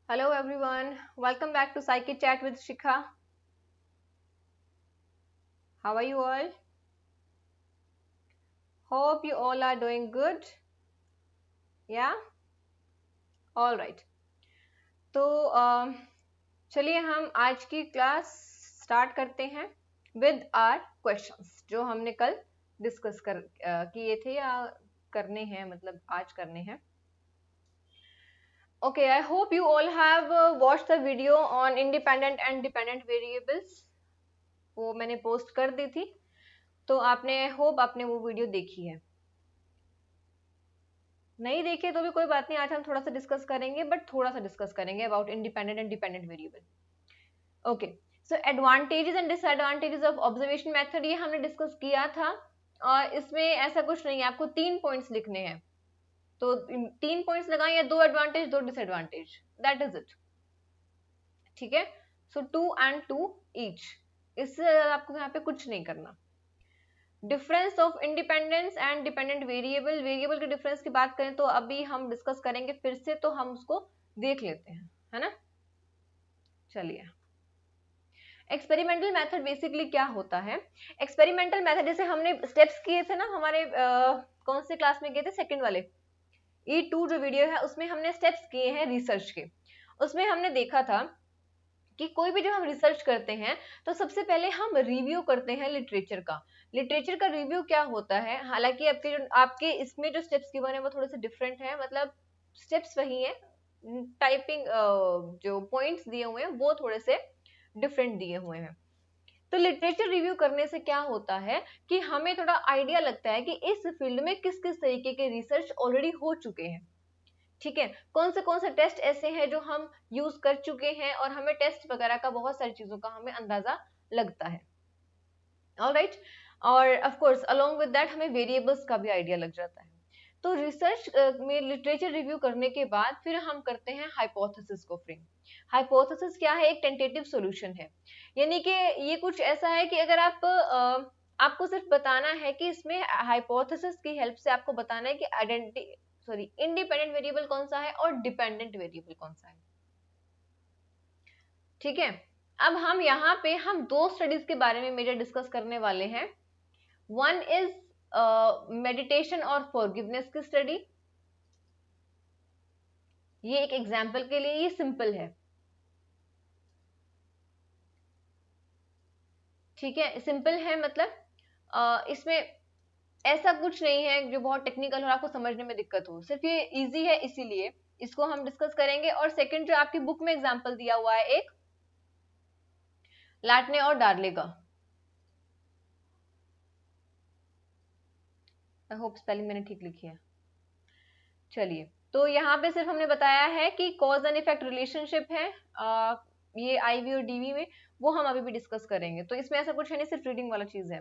Hello everyone, welcome back to Psyche Chat with Shikha. How are you all? Hope you all are doing good. Yeah? All right. तो चलिए हम आज की class start करते हैं with are questions जो हमने कल डिस्कस किए थे या करने हैं, मतलब आज करने हैं. Okay, I hope you all have watched the video on independent and dependent variables. वो मैंने पोस्ट कर दी थी, तो आपने होप आपने वो वीडियो देखी है. नहीं देखे तो भी कोई बात नहीं, आज हम थोड़ा सा डिस्कस करेंगे, बट थोड़ा सा डिस्कस करेंगे about independent and dependent variable. Okay, so advantages and disadvantages of observation method ये हमने डिस्कस किया था, और इसमें ऐसा कुछ नहीं है, आपको 3 पॉइंट्स लिखने हैं. तो 3 पॉइंट्स लगाएं, या 2 advantage 2 disadvantage, that is it. ठीक है, सो 2 and 2 ईच, इससे आपको यहाँ पे कुछ नहीं करना. Difference of independence and dependent variable, variable के डिफरेंस की बात करें तो अभी हम डिस्कस करेंगे फिर से, तो हम उसको देख लेते हैं, है ना. चलिए, एक्सपेरिमेंटल मेथड बेसिकली क्या होता है. एक्सपेरिमेंटल मेथड जैसे हमने स्टेप्स किए थे ना हमारे कौन से क्लास में किए थे, सेकंड वाले E2 जो वीडियो है उसमें हमने स्टेप्स किए हैं रिसर्च के. उसमें हमने देखा था कि कोई भी जब हम रिसर्च करते हैं तो सबसे पहले हम रिव्यू करते हैं लिटरेचर का. लिटरेचर का रिव्यू क्या होता है, हालांकि आपके इसमें जो स्टेप्स गिवन है वो थोड़े से डिफरेंट है, मतलब स्टेप्स वही है, टाइपिंग जो पॉइंट्स दिए हुए हैं वो थोड़े से डिफरेंट दिए हुए हैं. तो लिटरेचर रिव्यू करने से क्या होता है कि हमें थोड़ा आइडिया लगता है कि इस फील्ड में किस किस तरीके के रिसर्च ऑलरेडी हो चुके हैं. ठीक है, कौन से टेस्ट ऐसे हैं जो हम यूज कर चुके हैं, और हमें टेस्ट वगैरह का बहुत सारी चीजों का हमें अंदाजा लगता है. ऑलराइट, और of course along with that हमें वेरिएबल्स का भी आइडिया लग जाता है. तो रिसर्च में लिटरेचर रिव्यू करने के बाद फिर हम करते हैं हाइपोथेसिस को फ्रेम. हाइपोथेसिस क्या है, एक टेंटेटिव सॉल्यूशन है, यानी कि ये कुछ ऐसा है कि अगर आपको सिर्फ बताना है कि इसमें हाइपोथेसिस की हेल्प से आपको बताना है कि इंडिपेंडेंट वेरिएबल कौन सा है और डिपेंडेंट वेरिएबल कौन सा है. ठीक है, अब हम यहाँ पे हम 2 स्टडीज के बारे में मेजर डिस्कस करने वाले हैं. वन इज मेडिटेशन और फॉरगिवनेस की स्टडी. ये एक एग्जाम्पल के लिए ये सिंपल है. ठीक है, सिंपल है मतलब इसमें ऐसा कुछ नहीं है जो बहुत टेक्निकल हो और आपको समझने में दिक्कत हो, सिर्फ ये इजी है इसीलिए इसको हम डिस्कस करेंगे. और सेकंड जो आपकी बुक में एग्जाम्पल दिया हुआ है, एक लाटने और डार्ले का, आई होप स्पेलिंग मैंने ठीक लिखी है. चलिए, तो यहाँ पे सिर्फ हमने बताया है कि कॉज एंड इफेक्ट रिलेशनशिप है, ये आईवी और डीवी में, वो हम अभी भी डिस्कस करेंगे, तो इसमें ऐसा कुछ है नहीं, सिर्फ रीडिंग वाला चीज है.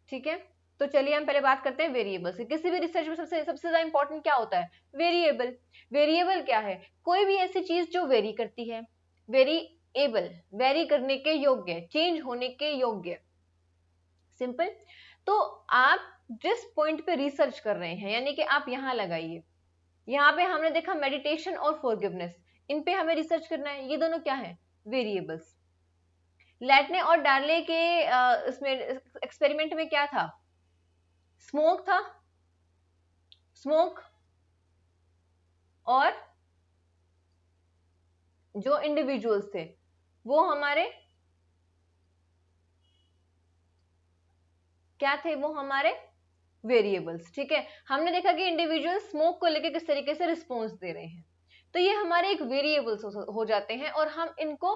ठीक है, तो चलिए हम पहले बात करते हैं वेरिएबल से. किसी भी रिसर्च में सबसे सबसे ज्यादा इंपॉर्टेंट क्या होता है, वेरिएबल. वेरिएबल क्या है, कोई भी ऐसी चीज जो वेरी करती है. वेरिएबल वेरी करने के योग्य, चेंज होने के योग्य, सिंपल. तो आप जिस पॉइंट पे रिसर्च कर रहे हैं, यानी कि आप यहाँ लगाइए, यहाँ पे हमने देखा मेडिटेशन और फॉरगिवनेस, इन पे हमें रिसर्च करना है, ये दोनों क्या है, वेरिएबल्स. लैटने और डार्ले के इसमें एक्सपेरिमेंट में क्या था, स्मोक था, स्मोक और जो इंडिविजुअल्स थे वो हमारे क्या थे, वो हमारे वेरिएबल्स. ठीक है, हमने देखा कि इंडिविजुअल स्मोक को लेकर किस तरीके से रिस्पॉन्स दे रहे हैं, तो ये हमारे एक वेरिएबल्स हो जाते हैं, और हम इनको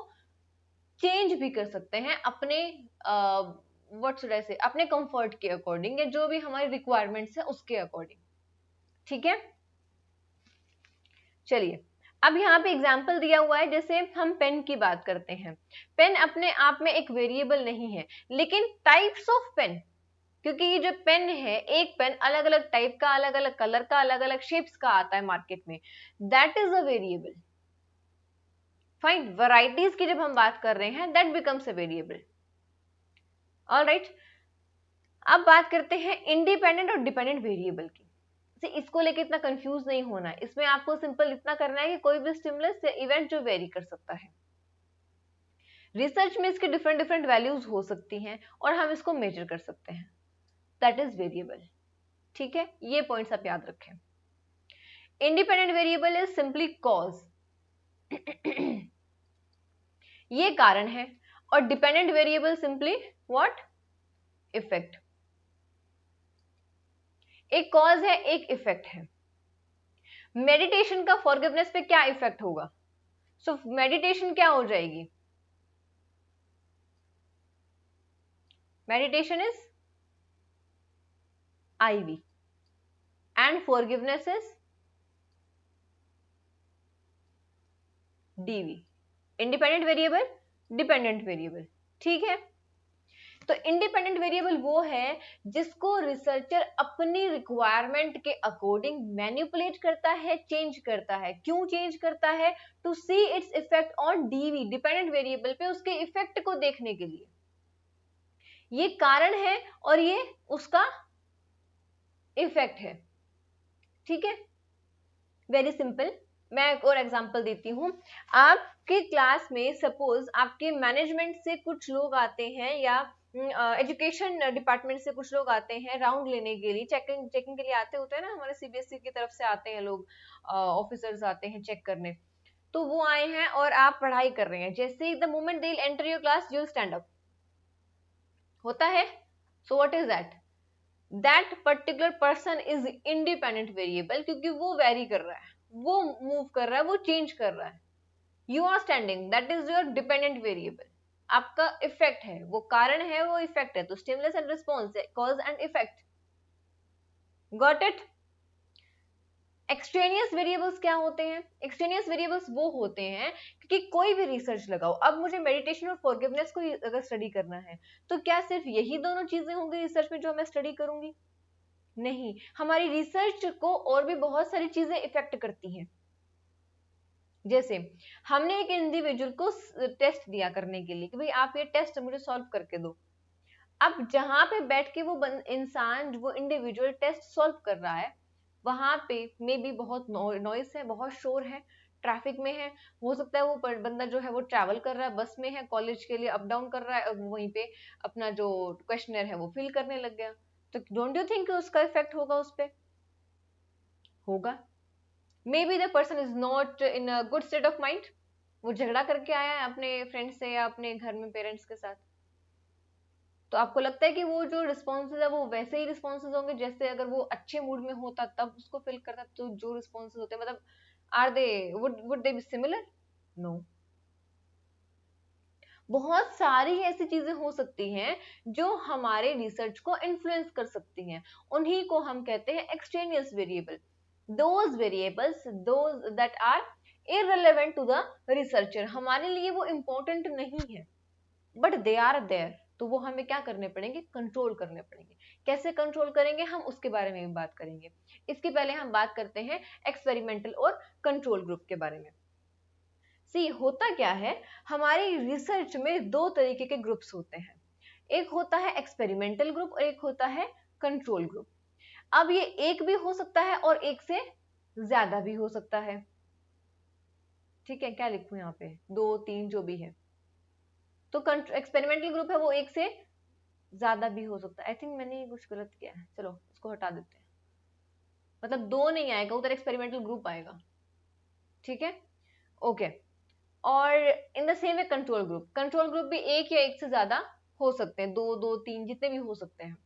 चेंज भी कर सकते हैं अपने व्हाट शुड आई से, अपने कंफर्ट के अकॉर्डिंग, या जो भी हमारी रिक्वायरमेंट्स है उसके अकॉर्डिंग. ठीक है, चलिए, अब यहाँ पे एग्जाम्पल दिया हुआ है, जैसे हम पेन की बात करते हैं. पेन अपने आप में एक वेरिएबल नहीं है, लेकिन टाइप्स ऑफ पेन, क्योंकि ये जो पेन है, एक पेन अलग अलग टाइप का, अलग अलग कलर का, अलग अलग शेप्स का आता है मार्केट में, that is a variable. Fine, varieties की जब हम बात कर रहे हैं, that becomes a variable. Alright, अब बात करते हैं इंडिपेंडेंट और डिपेंडेंट वेरिएबल की. इसको लेके इतना कंफ्यूज नहीं होना है, इसमें आपको सिंपल इतना करना है कि कोई भी स्टिमुलस या इवेंट जो वेरी कर सकता है। रिसर्च में इसके डिफरेंट डिफरेंट वैल्यूज हो सकती हैं और हम इसको मेजर कर सकते हैं, दैट इज वेरिएबल। ठीक है, ये पॉइंट्स आप याद रखें। Independent variable is simply cause, ये कारण है, और dependent variable simply what, effect. एक कॉज है, एक इफेक्ट है। मेडिटेशन का फॉरगिवनेस पे क्या इफेक्ट होगा? सो मेडिटेशन क्या हो जाएगी? Meditation is IV and forgiveness is DV। Independent variable, dependent variable. ठीक है, तो इंडिपेंडेंट वेरिएबल वो है जिसको रिसर्चर अपनी रिक्वायरमेंट के अकॉर्डिंग मैनिपुलेट करता है, चेंज करता है। क्यों चेंज करता है? To see its effect on DV, dependent variable पे उसके इफेक्ट को देखने के लिए। ये कारण है और ये उसका इफेक्ट है। ठीक है, वेरी सिंपल। मैं एक और एग्जांपल देती हूँ। आपके क्लास में सपोज आपके मैनेजमेंट से कुछ लोग आते हैं या एजुकेशन डिपार्टमेंट से कुछ लोग आते हैं राउंड लेने के लिए, चेकिंग के लिए आते होते हैं ना, हमारे CBSE की तरफ से आते हैं लोग, ऑफिसर्स आते हैं चेक करने। तो वो आए हैं और आप पढ़ाई कर रहे हैं, जैसे ही the moment they will enter your class you will stand up, होता है। So what is that? That particular person is independent variable, क्योंकि वो वेरी कर रहा है, वो मूव कर रहा है, वो चेंज कर रहा है। You are standing, that is your dependent variable. आपका इफेक्ट है, वो कारण है, वो इफेक्ट है। तो स्टिमुलस एंड रिस्पॉन्स है, cause and effect. Got it? Extraneous variables क्या होते हैं? एक्सट्रेनियस वेरिएबल्स वो होते हैं कि कोई भी रिसर्च लगाओ, अब मुझे मेडिटेशन और फॉरगिवनेस को अगर स्टडी करना है तो क्या सिर्फ यही दोनों चीजें होंगी रिसर्च में जो मैं स्टडी करूंगी? नहीं, हमारी रिसर्च को और भी बहुत सारी चीजें इफेक्ट करती हैं। जैसे हमने एक इंडिविजुअल को टेस्ट दिया करने के लिए कि भाई आप ये टेस्ट मुझे सॉल्व करके दो। अब जहां पे बैठ के वो इंसान, वो इंडिविजुअल टेस्ट सॉल्व कर रहा है, वहां पे मे बी बहुत नॉइस है, बहुत शोर है, ट्रैफिक में है, हो सकता है वो बंदा जो है वो ट्रैवल कर रहा है, बस में है, कॉलेज के लिए अप डाउन कर रहा है, वहीं पे अपना जो क्वेश्चनर है वो फिल करने लग गया। तो डोंट यू थिंक उसका इफेक्ट होगा उस पर? होगा। May be the person is not in a good state of mind, वो झगड़ा करके आया है अपने फ्रेंड से या अपने घर में पेरेंट्स के साथ। तो आपको लगता है कि वो जो रिस्पॉन्सेज है वो वैसे ही रिस्पॉन्सेज होंगे जैसे अगर वो अच्छे मूड में होता तब उसको फिल करता? तो जो रिस्पॉन्सेज होते हैं, मतलब are they would they be similar? No. बहुत सारी ऐसी चीजें हो सकती हैं जो हमारे रिसर्च को इन्फ्लुएंस कर सकती हैं, उन्हीं को हम कहते हैं extraneous variable. those variables, those that are irrelevant to the researcher, हमारे लिए वो important नहीं है, but they are there। तो वो हमें क्या करने पड़ेंगे? कंट्रोल करने पड़ेंगे। कैसे कंट्रोल करेंगे हम, उसके बारे में भी बात करेंगे। इसके पहले हम बात करते हैं एक्सपेरिमेंटल और कंट्रोल ग्रुप के बारे में। सी होता क्या है, हमारी रिसर्च में दो तरीके के ग्रुप्स होते हैं, एक होता है एक्सपेरिमेंटल ग्रुप और एक होता है कंट्रोल ग्रुप। अब ये एक भी हो सकता है और एक से ज्यादा भी हो सकता है। ठीक है, क्या लिखूं यहाँ पे? 2, 3 जो भी है। तो एक्सपेरिमेंटल ग्रुप है वो एक से ज्यादा भी हो सकता है। आई थिंक मैंने कुछ गलत किया है, चलो इसको हटा देते हैं। मतलब 2 नहीं आएगा उधर, एक्सपेरिमेंटल ग्रुप आएगा। ठीक है, ओके। और in the same way control group भी एक या एक से ज्यादा हो सकते हैं, 2, 2, 3 जितने भी हो सकते हैं,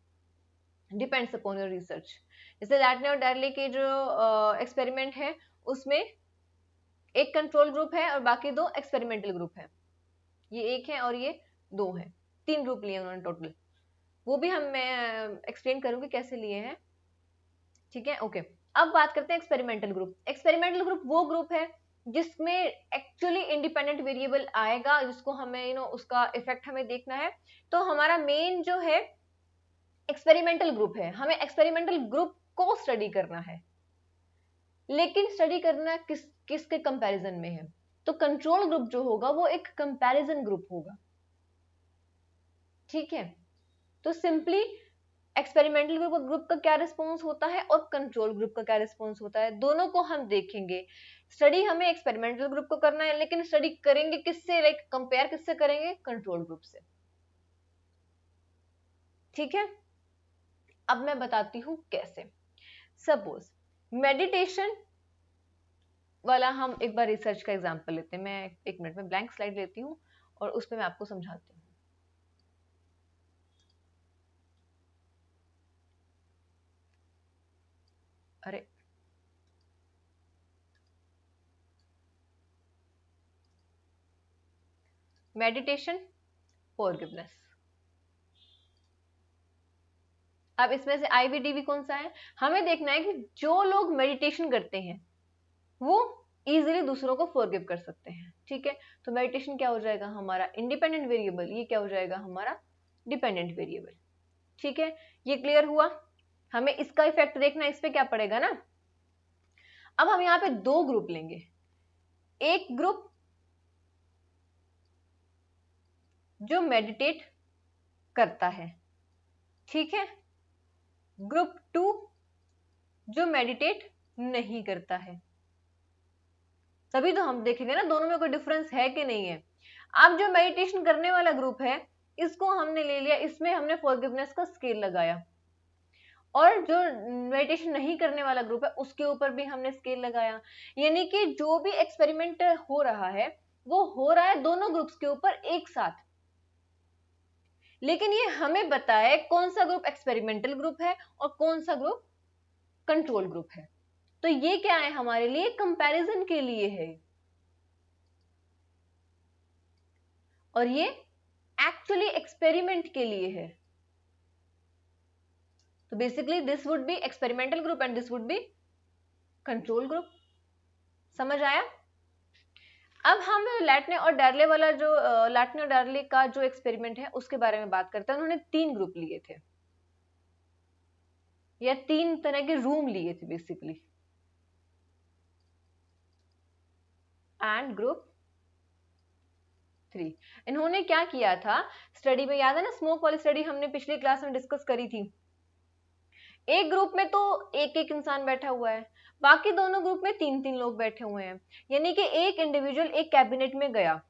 डिपेंड्स अपॉन योर रिसर्च। जैसे लैटने और डार्ली के जो एक्सपेरिमेंट है उसमें एक कंट्रोल ग्रुप है और बाकी 2 एक्सपेरिमेंटल ग्रुप है। ये एक है और ये 2 है, 3 ग्रुप लिए उन्होंने टोटल। वो भी मैं एक्सप्लेन करूंगी कैसे लिए हैं। ठीक है, ओके। अब बात करते हैं एक्सपेरिमेंटल ग्रुप। एक्सपेरिमेंटल ग्रुप वो ग्रुप है जिसमें एक्चुअली इंडिपेंडेंट वेरिएबल आएगा, जिसको हमें उसका इफेक्ट हमें देखना है। तो हमारा मेन जो है एक्सपेरिमेंटल ग्रुप है, हमें एक्सपेरिमेंटल ग्रुप को स्टडी करना है। लेकिन स्टडी करना किसके कंपैरिजन में है? तो कंट्रोल ग्रुप जो होगा वो एक कंपैरिजन ग्रुप होगा। ठीक है, तो सिंपली एक्सपेरिमेंटल ग्रुप का क्या रिस्पॉन्स होता है और कंट्रोल ग्रुप का क्या रिस्पॉन्स होता है, दोनों को हम देखेंगे। स्टडी हमें एक्सपेरिमेंटल ग्रुप को करना है, लेकिन स्टडी करेंगे किससे, लाइक कंपेयर किससे करेंगे, कंट्रोल ग्रुप से। ठीक है, अब मैं बताती हूं कैसे। सपोज मेडिटेशन वाला हम एक बार रिसर्च का एग्जांपल लेते हैं। मैं एक मिनट में ब्लैंक स्लाइड लेती हूँ और उस पर मैं आपको समझाती हूँ। अरे मेडिटेशन, फॉरगिवनेस। अब इसमें से आईवीडीवी कौन सा है, हमें देखना है कि जो लोग मेडिटेशन करते हैं वो इजीली दूसरों को फॉरगिव कर सकते हैं। ठीक है, तो मेडिटेशन क्या हो जाएगा हमारा इंडिपेंडेंट वेरिएबल, ये क्या हो जाएगा हमारा डिपेंडेंट वेरिएबल। ठीक है, ये क्लियर हुआ। हमें इसका इफेक्ट देखना, इस पे क्या पड़ेगा ना। अब हम यहाँ पे दो ग्रुप लेंगे, एक ग्रुप जो मेडिटेट करता है, ठीक है, ग्रुप टू जो मेडिटेट नहीं करता है। तभी तो हम देखेंगे ना दोनों में कोई डिफरेंस है कि नहीं है। अब जो मेडिटेशन करने वाला ग्रुप है इसको हमने ले लिया, इसमें हमने फॉरगिवनेस का स्केल लगाया, और जो मेडिटेशन नहीं करने वाला ग्रुप है उसके ऊपर भी हमने स्केल लगाया। यानी कि जो भी एक्सपेरिमेंट हो रहा है वो हो रहा है दोनों ग्रुप्स के ऊपर एक साथ, लेकिन ये हमें बताए कौन सा ग्रुप एक्सपेरिमेंटल ग्रुप है और कौन सा ग्रुप कंट्रोल ग्रुप है। तो ये क्या है हमारे लिए, कंपैरिजन के लिए है, और ये एक्चुअली एक्सपेरिमेंट के लिए है। तो basically this would be experimental group and this would be control group. समझ आया। अब हम लैटने और डार्ले वाला जो लैटने और डार्ले का जो एक्सपेरिमेंट है उसके बारे में बात करते हैं। उन्होंने 3 ग्रुप लिए थे या 3 तरह के रूम लिए थे बेसिकली, एंड ग्रुप 3। इन्होंने क्या किया था स्टडी में, याद है ना स्मोक वाली स्टडी हमने पिछली क्लास में डिस्कस करी थी। एक ग्रुप में तो एक एक इंसान बैठा हुआ है, बाकी दोनों ग्रुप में 3-3 लोग बैठे हुए हैं। यानी कि एक इंडिविजुअल एक कैबिनेट में गया,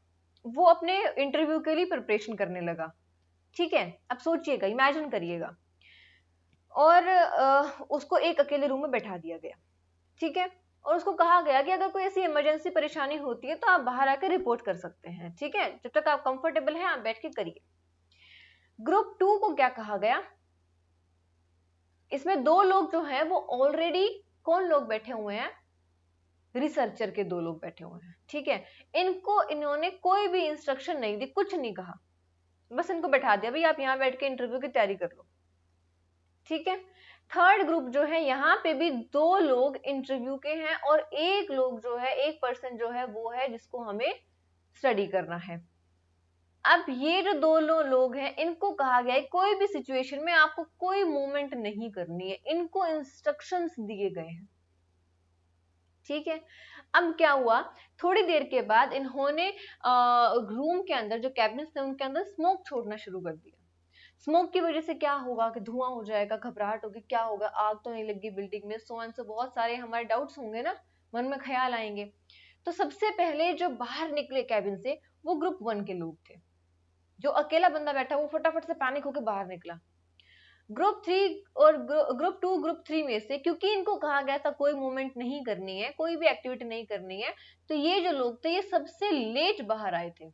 वो अपने इंटरव्यू के लिए प्रिपरेशन करने लगा। ठीक है, अब सोचिएगा, इमेजिन करिएगा, और उसको एक अकेले रूम में बैठा दिया गया। ठीक है, और उसको कहा गया कि अगर कोई ऐसी इमरजेंसी परेशानी होती है तो आप बाहर आकर रिपोर्ट कर सकते हैं। ठीक है, जब तक आप कंफर्टेबल हैं आप बैठ के करिए। ग्रुप 2 को क्या कहा गया, इसमें 2 लोग जो हैं वो ऑलरेडी कौन लोग बैठे हुए हैं, रिसर्चर के 2 लोग बैठे हुए हैं। ठीक है, इनको इन्होंने कोई भी इंस्ट्रक्शन नहीं दी, कुछ नहीं कहा, बस इनको बैठा दिया भाई आप यहाँ बैठ के इंटरव्यू की तैयारी कर लो। ठीक है, थर्ड ग्रुप जो है यहाँ पे भी 2 लोग इंटरव्यू के हैं और एक लोग जो है, एक पर्सन जो है वो है जिसको हमें स्टडी करना है। अब ये जो 2 लोग हैं इनको कहा गया है कोई भी सिचुएशन में आपको कोई मूवमेंट नहीं करनी है, इनको इंस्ट्रक्शंस दिए गए हैं। ठीक है, अब क्या हुआ, थोड़ी देर के बाद इन्होंने रूम के अंदर जो कैबिनेट्स थे उनके अंदर स्मोक छोड़ना शुरू कर दिया। स्मोक की वजह से क्या होगा कि धुआं हो जाएगा, घबराहट होगी, क्या होगा, आग तो नहीं लगी बिल्डिंग में, सो एंड सो बहुत सारे हमारे डाउट्स होंगे ना, मन में ख्याल आएंगे। तो सबसे पहले जो बाहर निकले कैबिन से वो ग्रुप 1 के लोग थे। जो अकेला बंदा बैठा वो फटाफट से पैनिक होकर बाहर निकला। ग्रुप 3 और ग्रुप 2 ग्रुप 3 में से, क्योंकि इनको कहा गया था कोई मूवमेंट नहीं करनी है, कोई भी एक्टिविटी नहीं करनी है, तो ये जो लोग थे ये सबसे लेट बाहर आए थे।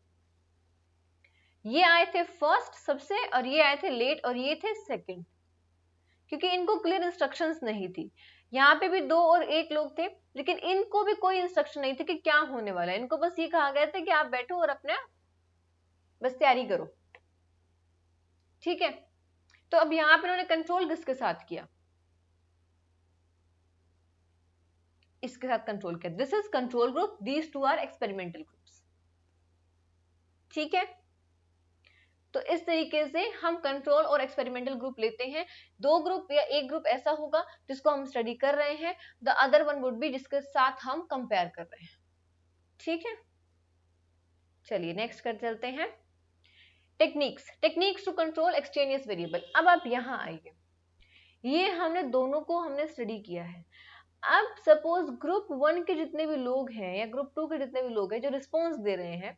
ये आए थे फर्स्ट सबसे, और ये आए थे लेट, और ये थे सेकंड, क्योंकि इनको क्लियर इंस्ट्रक्शंस नहीं थी। यहाँ पे भी 2 और 1 लोग थे, लेकिन इनको भी कोई इंस्ट्रक्शन नहीं थी कि क्या होने वाला है। इनको बस ये कहा गया था कि आप बैठो और अपना बस तैयारी करो। ठीक है, तो अब यहाँ पे उन्होंने कंट्रोल किसके साथ किया, इसके साथ कंट्रोल किया। This is control group, these 2 are experimental groups. ठीक है, तो इस तरीके से हम कंट्रोल और एक्सपेरिमेंटल ग्रुप लेते हैं। 2 ग्रुप या एक ग्रुप ऐसा होगा जिसको हम स्टडी कर रहे हैं, the other one would be जिसके साथ हम कंपेयर कर रहे हैं। ठीक है, चलिए नेक्स्ट कर चलते हैं। Techniques to control extraneous variable. अब आप यहां आइए, ये हमने दोनों को हमने स्टडी किया है। अब सपोज ग्रुप 1 के जितने भी लोग हैं या ग्रुप 2 के जितने भी लोग हैं जो रिस्पॉन्स दे रहे हैं,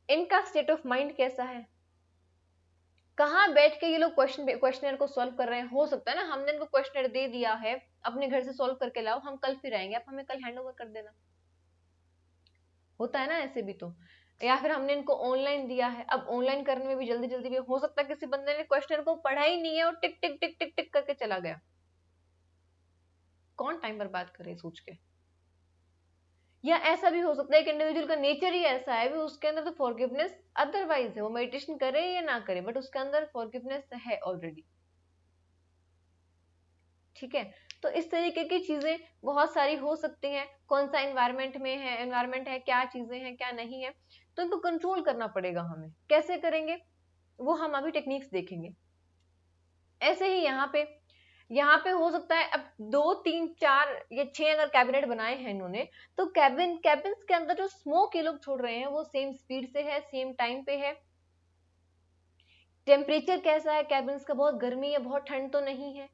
इनका स्टेट ऑफ माइंड कैसा है, कहाँ बैठ के ये लोग क्वेश्चनर को सॉल्व कर रहे हैं। हो सकता है ना हमने इनको क्वेश्चनर दे दिया है, अपने घर से सॉल्व करके लाओ, हम कल फिर आएंगे, आप हमें कल हैंड ओवर कर देना, होता है ना ऐसे भी तो। या फिर हमने इनको ऑनलाइन दिया है, अब ऑनलाइन करने में भी जल्दी जल्दी भी हो सकता है किसी बंदे ने क्वेश्चन को पढ़ा ही नहीं है और टिक टिक टिक टिक टिक करके चला गया, कौन टाइम बर्बाद करे सोच के। या ऐसा भी हो सकता है कि इंडिविजुअल का नेचर ही ऐसा है, भी उसके अंदर तो फॉरगिवनेस अदरवाइज है, वो मेडिटेशन करे या ना करे बट उसके अंदर फॉरगिवनेस है ऑलरेडी, ठीक है। तो इस तरीके की चीजें बहुत सारी हो सकती हैं, कौन सा एनवायरमेंट में है, एनवायरमेंट है, क्या चीजें हैं क्या नहीं है, तो इनको कंट्रोल करना पड़ेगा हमें। कैसे करेंगे वो हम अभी टेक्निक्स देखेंगे। ऐसे ही यहाँ पे हो सकता है अब 2 3 4 या 6 अगर कैबिनेट बनाए हैं इन्होंने, तो कैबिन्स के अंदर जो स्मोक ये लोग छोड़ रहे हैं वो सेम स्पीड से है, सेम टाइम पे है। टेम्परेचर कैसा है कैबिन्स का, बहुत गर्मी है बहुत ठंड तो नहीं है,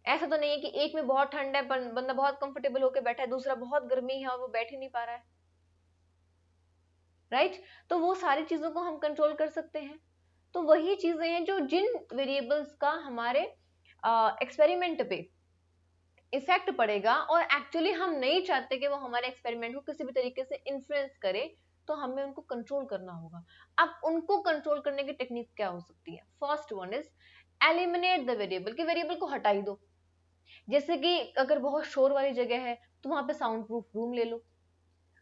ऐसा तो नहीं है कि एक में बहुत ठंड है बंदा बहुत कंफर्टेबल होकर बैठा है, दूसरा बहुत गर्मी है और वो बैठ ही नहीं पा रहा है, राइट। तो वो सारी चीजों को हम कंट्रोल कर सकते हैं। तो वही चीजें हैं जो जिन वेरिएबल्स का हमारे एक्सपेरिमेंट पे इफेक्ट पड़ेगा और एक्चुअली हम नहीं चाहते कि वो हमारे एक्सपेरिमेंट को किसी भी तरीके से इन्फ्लुएंस करे, तो हमें उनको कंट्रोल करना होगा। अब उनको कंट्रोल करने की टेक्निक क्या हो सकती है, first one is eliminate the variable, कि वेरिएबल को हटा ही दो। जैसे कि अगर बहुत शोर वाली जगह है तो वहां पे साउंड प्रूफ रूम ले लो,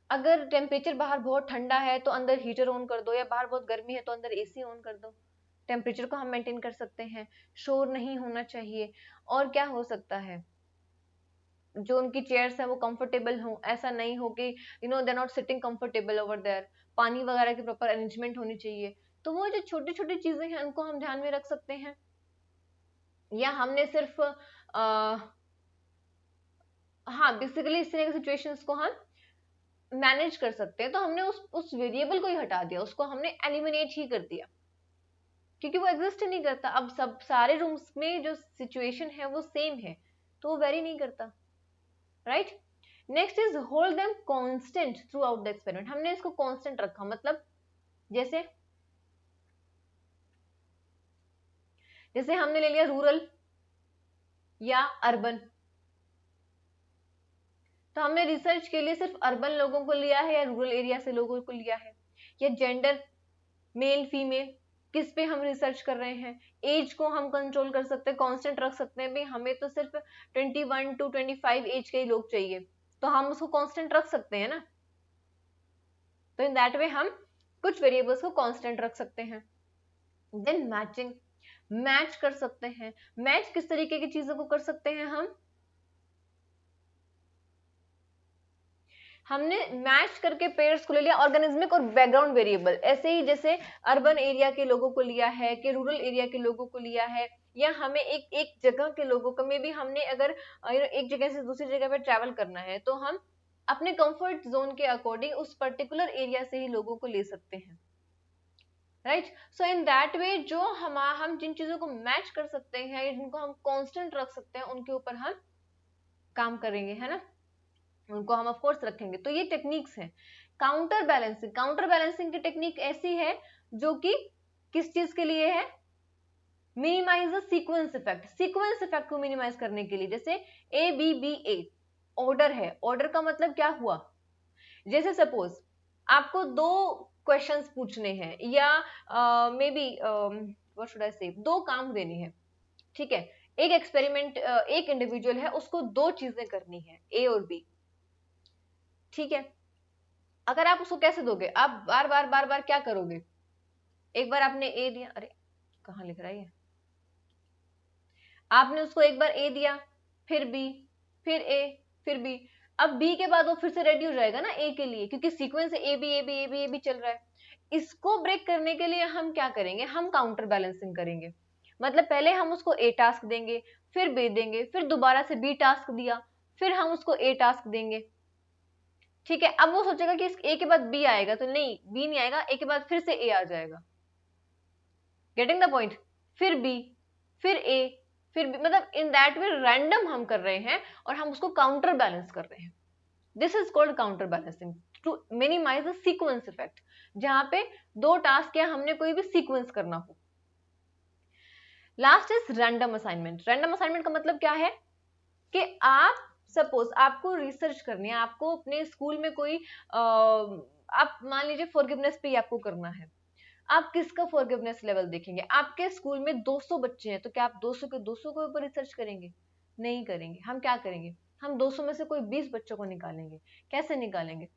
अगर टेम्परेचर बाहर बहुत ठंडा है तो अंदर हीटर ऑन कर दो, या बाहर बहुत गर्मी है तो अंदर एसी ऑन कर दो, टेम्परेचर को हम मेंटेन कर सकते हैं, शोर नहीं होना चाहिए। और क्या हो सकता है, जो उनकी चेयर्स है वो कंफर्टेबल हो, ऐसा नहीं हो कि they not sitting comfortable over there, पानी वगैरह की प्रॉपर अरेंजमेंट होनी चाहिए। तो वो जो छोटी छोटी चीजें हैं उनको हम ध्यान में रख सकते हैं। या हमने सिर्फ हाँ बेसिकली इस तरह की सिचुएशंस को हम मैनेज कर सकते हैं, तो हमने उस वेरिएबल को ही हटा दिया, उसको हमने एलिमिनेट ही कर दिया, क्योंकि वो एग्जिस्ट नहीं करता। अब सब सारे रूम्स में जो सिचुएशन है वो सेम है, तो वो वेरी नहीं करता, right. Next is hold them constant through out the experiment, हमने इसको कांस्टेंट रखा, मतलब जैसे जैसे हमने ले लिया रूरल या अर्बन, तो हमने रिसर्च के लिए सिर्फ अर्बन लोगों को लिया है या रूरल एरिया से लोगों को लिया है, या जेंडर मेल फीमेल किस पे हम रिसर्च कर रहे हैं, एज को हम कंट्रोल कर सकते हैं, कांस्टेंट रख सकते हैं, भाई हमें तो सिर्फ 21 to 25 एज के ही लोग चाहिए, तो हम उसको कांस्टेंट रख सकते हैं ना। तो इन दैट वे हम कुछ वेरिएबल्स को कांस्टेंट रख सकते हैं। देन मैचिंग, मैच कर सकते हैं। मैच किस तरीके की चीजों को कर सकते हैं हमने मैच करके पेयर्स को ले लिया, ऑर्गेनिज्मिक और बैकग्राउंड वेरिएबल, ऐसे ही जैसे अर्बन एरिया के लोगों को लिया है कि रूरल एरिया के लोगों को लिया है, या हमें एक जगह के लोगों को में भी हमने अगर एक जगह से दूसरी जगह पे ट्रैवल करना है तो हम अपने कंफर्ट जोन के अकॉर्डिंग उस पर्टिकुलर एरिया से ही लोगों को ले सकते हैं, right. So in that way जो हम जिन चीजों को मैच कर सकते हैं या जिनको हम कांस्टेंट रख सकते हैं उनके ऊपर हम काम करेंगे, है ना, उनको हम ऑफ कोर्स रखेंगे। तो ये टेक्निक्स हैं। काउंटर बैलेंसिंग की टेक्निक ऐसी है जो कि किस चीज के लिए है, minimize the sequence effect, sequence effect को मिनिमाइज करने के लिए। जैसे A B B A order है, ऑर्डर का मतलब क्या हुआ, जैसे सपोज आपको 2 क्वेश्चंस पूछने हैं या may be what should I से 2 काम देने हैं, ठीक है। एक एक्सपेरिमेंट एक इंडिविजुअल है उसको 2 चीजें करनी है, ए और बी, ठीक है। अगर आप उसको कैसे दोगे, आप बार बार क्या करोगे, एक बार आपने ए दिया, अरे कहाँ लिख रहा है ये, आपने उसको एक बार ए दिया, फिर बी, फिर ए, फिर बी, अब बी के बाद वो फिर से रेडी हो जाएगा ना ए के लिए, क्योंकि sequence A B A B A B A B चल रहा है। इसको ब्रेक करने के लिए हम क्या करेंगे, हम काउंटर बैलेंसिंग करेंगे। मतलब पहले हम उसको ए टास्क देंगे, फिर बी देंगे, फिर दोबारा से बी टास्क दिया, फिर हम उसको ए टास्क देंगे, ठीक है। अब वो सोचेगा कि इस ए के बाद बी आएगा, तो नहीं बी नहीं आएगा, ए के बाद फिर से ए आ जाएगा, गेटिंग द पॉइंट, फिर बी, फिर ए, फिर भी मतलब इन दैट वे रैंडम हम कर रहे हैं और हम उसको काउंटर बैलेंस कर रहे हैं. This is called counter balancing to minimize the sequence effect, जहां पे दो टास्क या हमने कोई भी सीक्वेंस करना हो. Last is random assignment. Random assignment का मतलब क्या है कि आप सपोज आपको रिसर्च करनी है, आपको अपने स्कूल में कोई आप मान लीजिए फॉरगिवनेस पे आपको करना है. आप किसका फॉरगिवनेस लेवल देखेंगे? आपके स्कूल में 200 बच्चे हैं तो क्या आप 200 के 200 के ऊपर रिसर्च करेंगे? नहीं करेंगे. हम क्या करेंगे? हम 200 में से कोई 20 बच्चों को निकालेंगे. कैसे निकालेंगे?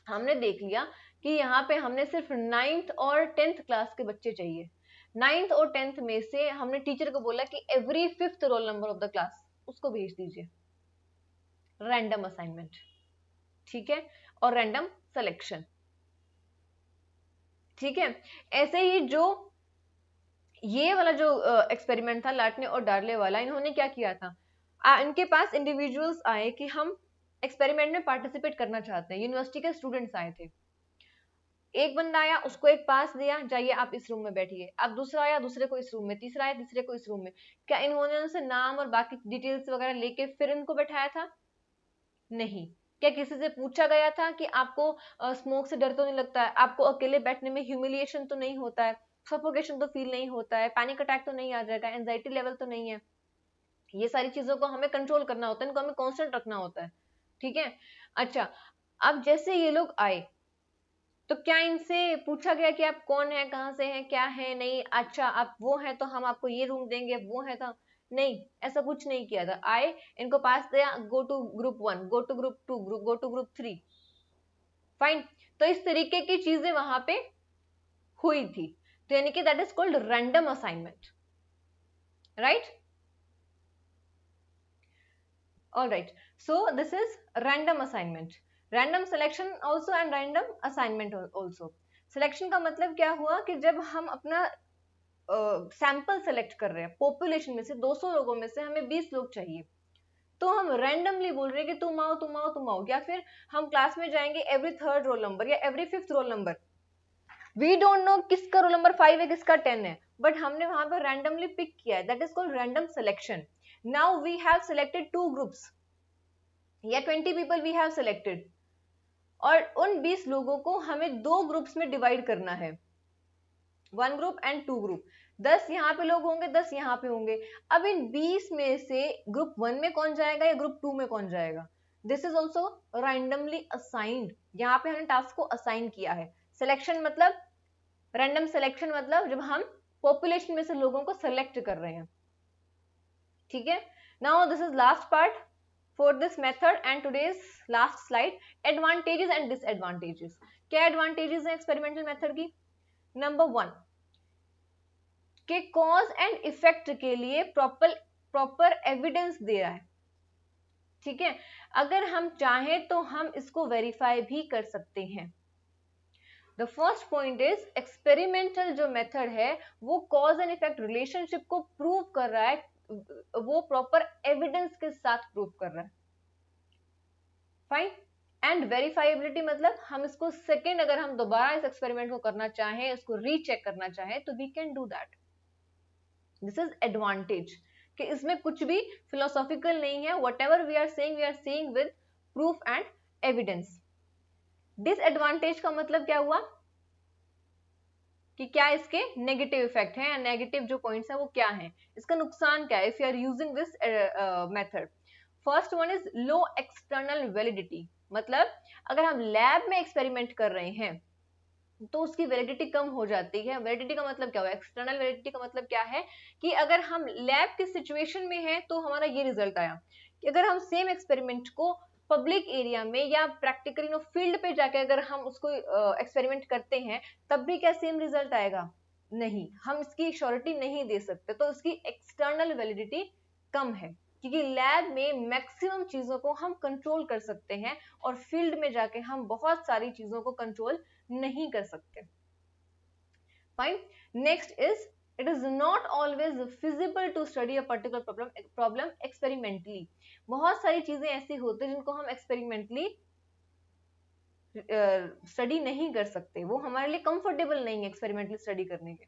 हमने देख लिया कि यहाँ पे हमने सिर्फ 9th और 10th क्लास के बच्चे चाहिए. 9th और 10th में से हमने टीचर को बोला कि every 5th roll number of the class उसको भेज दीजिए. Random assignment. ठीक है. और रैंडम सिलेक्शन. ठीक है. ऐसे ही जो ये वाला जो एक्सपेरिमेंट था लाटने और डार्ले वाला, इन्होंने क्या किया था, इनके पास इंडिविजुअल्स आए कि हम एक्सपेरिमेंट में पार्टिसिपेट करना चाहते हैं. यूनिवर्सिटी के स्टूडेंट्स आए थे. एक बंदा आया, उसको एक पास दिया, जाइए आप इस रूम में बैठिए. अब दूसरा आया, दूसरे को इस रूम में. तीसरा आया, तीसरे को इस रूम में. क्या इन्होंने उनसे नाम और बाकी डिटेल्स वगैरह लेके फिर इनको बैठाया था? नहीं. क्या किसी से पूछा गया था कि आपको स्मोक से डर तो नहीं लगता है, आपको अकेले बैठने में ह्यूमिलिएशन तो नहीं होता है, सफोकेशन तो फील नहीं होता है, पैनिक अटैक तो नहीं आ जाएगा, एंजाइटी लेवल तो नहीं है? ये सारी चीजों को हमें कंट्रोल करना होता है, इनको हमें कांस्टेंट रखना होता है. ठीक है. अच्छा, अब जैसे ये लोग आए तो क्या इनसे पूछा गया कि आप कौन है, कहाँ से हैं, क्या है? नहीं. अच्छा आप वो हैं तो हम आपको ये रूम देंगे, वो है तो नहीं, ऐसा कुछ नहीं किया था. आए, इनको पास दिया, go to group 1, go to group 2, go to group 3. Fine. तो इस तरीके की चीजें वहां पे हुई थी. तो यानी कि that is called random assignment. Right. All right. So this is random assignment. Random selection also and random assignment also. Selection का मतलब क्या हुआ कि जब हम अपना सैंपल सेलेक्ट कर रहे हैं पॉपुलेशन में से, 200 लोगों में से हमें 20 लोग चाहिए, तो हम रैंडमली बोल रहे हैं कि तुम आओ, तुम आओ, तुम आओ. या फिर हम क्लास में जाएंगे एवरी 3rd रोल नंबर या every 5th roll number. We don't know किसका रोल नंबर 5 है, किसका 10 है, बट हमने वहां पर रैंडमली पिक किया है. That is called random selection. Now we have selected 2 groups या 20 पीपल वी हैव सिलेक्टेड, और उन 20 लोगों को हमें 2 ग्रुप्स में डिवाइड करना है. 1 ग्रुप एंड 2 ग्रुप. 10 यहाँ पे लोग होंगे, 10 यहाँ पे होंगे. अब इन 20 में से ग्रुप 1 में कौन जाएगा या ग्रुप 2 में कौन जाएगा? This is also randomly assigned. यहाँ पे हमने टास्क को असाइन किया है. सिलेक्शन मतलब, रैंडम सिलेक्शन मतलब जब हम पॉपुलेशन में से लोगों को सेलेक्ट कर रहे हैं. ठीक है. Now this is last part for this method and today's last slide. Advantages and disadvantages. क्या एडवांटेजेस है एक्सपेरिमेंटल मेथड की? नंबर 1 के कॉज एंड इफेक्ट के लिए प्रॉपर एविडेंस दे रहा है. ठीक है. अगर हम चाहें तो हम इसको वेरीफाई भी कर सकते हैं. The first point is experimental जो मेथड है वो कॉज एंड इफेक्ट रिलेशनशिप को प्रूव कर रहा है, वो प्रॉपर एविडेंस के साथ प्रूव कर रहा है. फाइन. एंड वेरीफाइबिलिटी मतलब हम इसको सेकेंड, अगर हम दोबारा इस एक्सपेरिमेंट को करना चाहें, इसको रीचेक करना चाहें, तो we can do that. This is advantage कि इसमें कुछ भी फिलोसॉफिकल नहीं है. Whatever we are saying with proof and evidence. Disadvantage का मतलब क्या हुआ कि क्या इसके नेगेटिव इफेक्ट हैं, नेगेटिव जो पॉइंट्स हैं वो क्या हैं, इसका नुकसान क्या है if you are using this method. First one is low external validity. मतलब अगर हम लैब में एक्सपेरिमेंट कर रहे हैं तो उसकी वैलिडिटी कम हो जाती है. वैलिडिटी का मतलब क्या हुआ? एक्सटर्नल वैलिडिटी का मतलब क्या है कि अगर हम लैब की सिचुएशन में हैं तो हमारा ये रिजल्ट आया, कि अगर हम सेम एक्सपेरिमेंट को पब्लिक एरिया में या प्रैक्टिकली नो फील्ड पे जाके अगर हम उसको एक्सपेरिमेंट करते हैं तब भी क्या सेम रिजल्ट आएगा? नहीं. हम इसकी श्योरिटी नहीं दे सकते. तो इसकी एक्सटर्नल वैलिडिटी कम है, क्योंकि लैब में मैक्सिमम चीजों को हम कंट्रोल कर सकते हैं और फील्ड में जाके हम बहुत सारी चीजों को कंट्रोल नहीं कर सकते. Fine. Next is it is not always feasible to study a particular problem experimentally. बहुत सारी चीजें ऐसी होती है जिनको हम एक्सपेरिमेंटली स्टडी नहीं कर सकते, वो हमारे लिए कंफर्टेबल नहीं है एक्सपेरिमेंटली स्टडी करने के.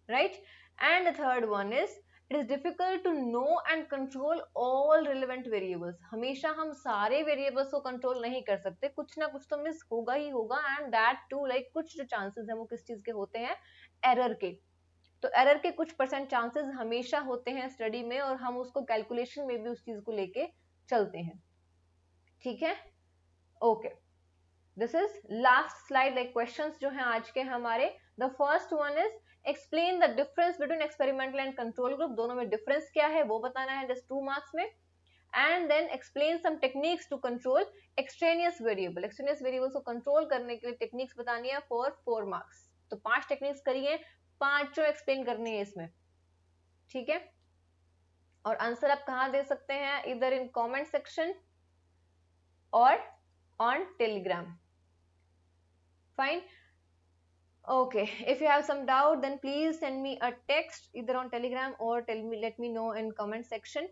Right. And third one is it is difficult to know and control all relevant variables, हमेशा हम सारे वेरिएबल्स को कंट्रोल नहीं कर सकते, कुछ ना कुछ तो मिस होगा ही होगा, एंड दैट टू लाइक कुछ जो चांसेस है वो किस चीज के होते हैं, एरर के। तो एरर के कुछ परसेंट चांसेस हमेशा होते हैं स्टडी में, और हम उसको कैलकुलेशन में भी उस चीज को लेके चलते हैं, ठीक है। Okay, this is last slide, like questions जो हैं आज के हमारे। The first one is explain the difference between experimental and control group, दोनों में डिफरेंस क्या है वो बताना है, जस्ट 2 मार्क्स में। And then explain some techniques to control extraneous variable, extraneous variables को कंट्रोल करने के लिए टेक्निक्स बतानी है फॉर 4 मार्क्स। तो 5 टेक्निक्स करिए, पांचों एक्सप्लेन करनी है इसमें, ठीक है। और आंसर आप कहाँ दे सकते हैं, इधर इन कमेंट सेक्शन और on Telegram, fine. Okay, if you have some doubt, then please send me a text either on Telegram or let me know in comment section.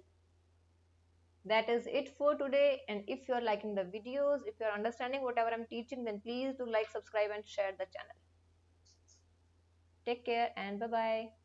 That is it for today. And if you are liking the videos, if you are understanding whatever I'm teaching, then please do like, subscribe, and share the channel. Take care and bye bye.